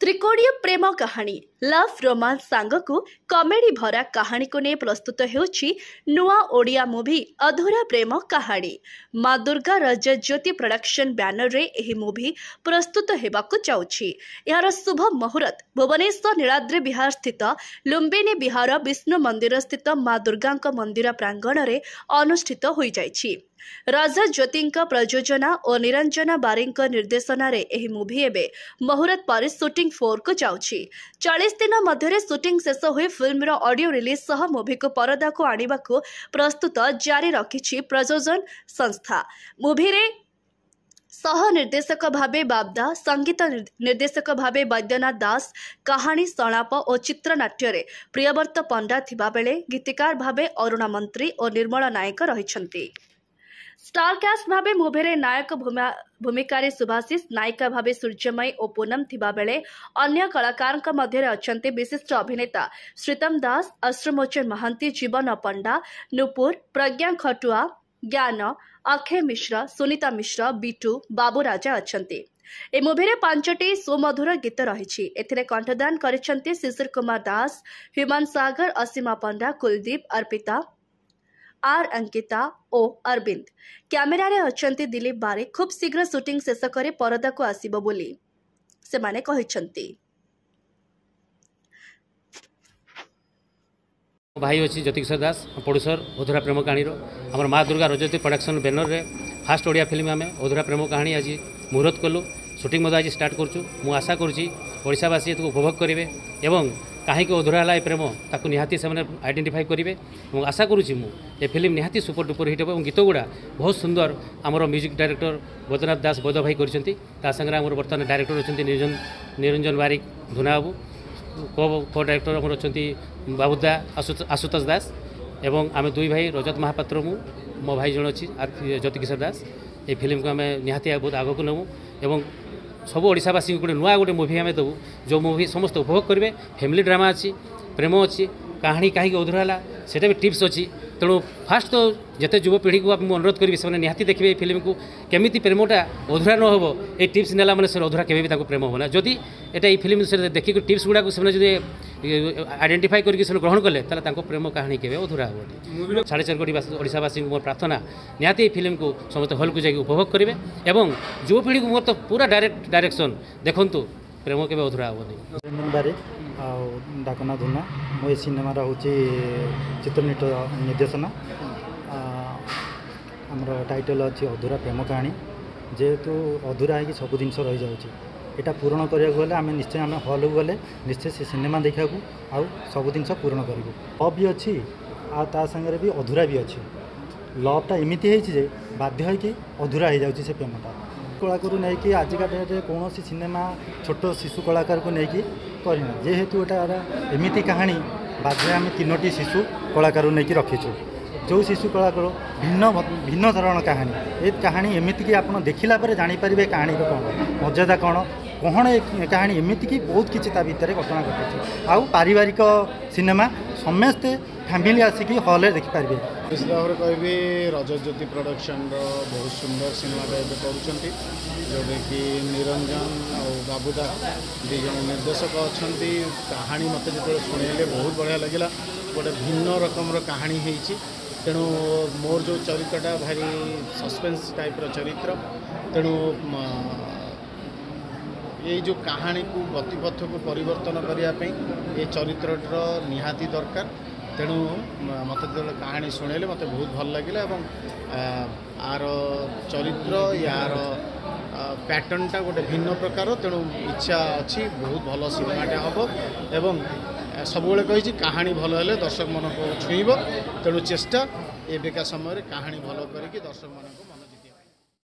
त्रिकोणीय प्रेम कहानी love romance सांग को कॉमेडी भरा कहानी को नहीं प्रस्तुत होउछि नुआ ओडिया मूवी अधूरा प्रेम कहानी। माँ दुर्गा रजज्योति प्रोडक्शन बैनर रे एही मूवी प्रस्तुत हेबाकु जाउछि। यार शुभ मुहूर्त भुवनेश्वर नीलाद्रि विहार स्थित लुम्बिनी विहार विष्णु मंदिर स्थित माँ दुर्गा मंदिर प्रांगण रे अनुष्ठित होई जाइछि। राजा ज्योति प्रयोजना और निरंजना बारी निर्देशन रे एही मूवी एबे मुहूर्त पर शूटिंग 4 को जाउछि। 40 दिन मध्य शूटिंग शेष हुई फिल्म रो ऑडियो रिलीज सह मूवी को परदा को आनिबा को प्रस्तुत जारी रखिछि प्रयोजन संस्था। मूवी रे सह निर्देशक भावे बाबदा, संगीत निर्देशक भावे वैद्यनाथ दास, कहानी संलाप और चित्रनाट्य रे प्रियव्रत पंडा थिबा बेले गीतिकार भावे अरुणा मंत्री और निर्मला नायक रहिछन्ति। स्टार कास्ट भावे मूवी रे नायक भूमिका सुभाषिष, नायिका भावे सूर्यमयी और पूनम थिबा बेले अन्य कलाकार मध्य अछन्ते विशिष्ट अभिनेता श्रीतम दास, अश्रुमोचन महांती, जीवन पंडा, नुपुर, प्रज्ञा खटुआ, ज्ञान, अक्षय मिश्र, सुनीता मिश्र, बिटू, बाबू राजा अछन्ते। ए मूवी रे 5टी सुमधुर गीत रही। एथिरे कंठदान करिसन्ते शिशिर कुमार दास, हिमान सागर, असीमा पंडा, कुलदीप, अर्पिता, आर अंकिता ओ अरविंद। कैमेरा रे अछन्ते दिलीप बारे। खूब शीघ्र शूटिंग शेष करे परदा को आसीबो बोली से माने कहिसन्ते। भाई अच्छी ज्योतिकिशोर दास प्रोड्यूसर अधूरा प्रेम कहानी आम माँ दुर्गा रजज्योति प्रोडक्शन बैनर रे फास्ट ओडिया फिल्म आम अधूरा प्रेम कहानी आज मुहूर्त कलु। शूटिंग आज स्टार्ट करूँ। मु आशा करुवासी उपभोग करेंगे एवं कहीं अधूरा है प्रेम ताकू निहाती से आइडेंटिफाई करेंगे। आशा करुँची ये फिल्म निहाती सुपर डुपर हिट हो। गीत गुड़ा बहुत सुंदर आमर म्यूजिक डायरेक्टर वैद्यनाथ दास वैद भाई कर आमर बर्तमान डायरेक्टर अच्छा निरंजन बारिक धुना बाबू, को डायरेक्टर आमर अच्छा बाबुदा आशुतोष दास एवं आम दुई भाई रजत महापात्र मो भाई जन अच्छी ज्योतिकिशोर दास। ये फिल्म को आम निहाती बहुत आग को नमु एवं सब ओडावासी गोटे नुआ गोटे मूवी आम देवु जो मूवी समस्त उपभोग करेंगे। फैमिली ड्रामा अच्छी, प्रेम अच्छी, कहानी कहीं अधूरा है सेटा भी टिप्स अच्छी। तेणु फास्ट तो जिते युवपीढ़ी को मुझे अनुरोध करी से निहाती देखिए फिल्म को केमी प्रेमटा अधूरा न हो। ये टिप्स नेला मैंने से अधूरा केवे भी प्रेम होना। जदि ये फिल्म से देखिए टिप्स गुड़ा को आइडेंटिफाई करके ग्रहण कले प्रेम कहानी के अधूरा हो। 4.5 कोटी ओडावासी मोर प्रार्थना निहाती फिल्म को समस्त हल को जाकर उपभोग करेंगे एवं युवपीढ़ी को मोर तो पूरा डायरेक्शन देखु प्रेम के अधूरा हे। डाकना धुना मो सिनेमार हूँ चित्रनट निर्देशना। आमर टाइटल अच्छी अधूरा प्रेम कहानी। जेहेतु अधूरा है कि सब जिन रही जाऊँगी यहाँ पूरण करने गले आम निश्चय आम हल को गले निश्चय से सिनेमा देखा आउ सब जिन पूरण करूँ। लव भी अच्छी आ सागर भी अधूरा भी अच्छी। लवटा एमती है बाध्य है कि अधूरा हो जाऊँगी से प्रेमटा कलाकार नहीं कि आजिका डेट में कौन सिनेमा छोट शिशु कलाकार को लेकिन करना जेहेतु एटा एमती कहानी बाध्य आम 3टी शिशु कलाकार नहीं रखीचु। जो शिशु कलाकार भिन्न भिन्न धरण कहानी ये कहानी एमती कि आप देखला जानीपारे कहानी कौन मर्यादा कौन कौन कहानी एमती कि बहुत किसी भितर घटना घटे। आउ पारिवारिक सिनेमा समस्ते फैमिली आसिक हल देखिपारे। निश्चित भाव में कहि रजज्योति प्रोडक्शन बहुत सुंदर सिनेमा कर जोटा कि निरंजन और बाबुदा दीज निर्देशक अच्छा कहानी मत जो शुणेले बहुत बढ़िया लगे। गोटे भिन्न रकम कहानी होती तेणु मोर जो चरित्रटा भारी सस्पेंस टाइप चरित्र तेणु ये जो कहानी को गतिपथ को परिवर्तन करने ये चरित्र निहाती दरकार। तेणु मत जो कहानी शुणेले मत बहुत भल लगे आर चरित्र यार पैटर्नटा गोटे भिन्न प्रकार। तेणु इच्छा अच्छी बहुत भल सिनेमाटा हम एवं सब कही कहानी भल हेले दर्शक मन को छुईब। तेणु चेष्टा एବେका समय कहानी भल करके दर्शक मन को मन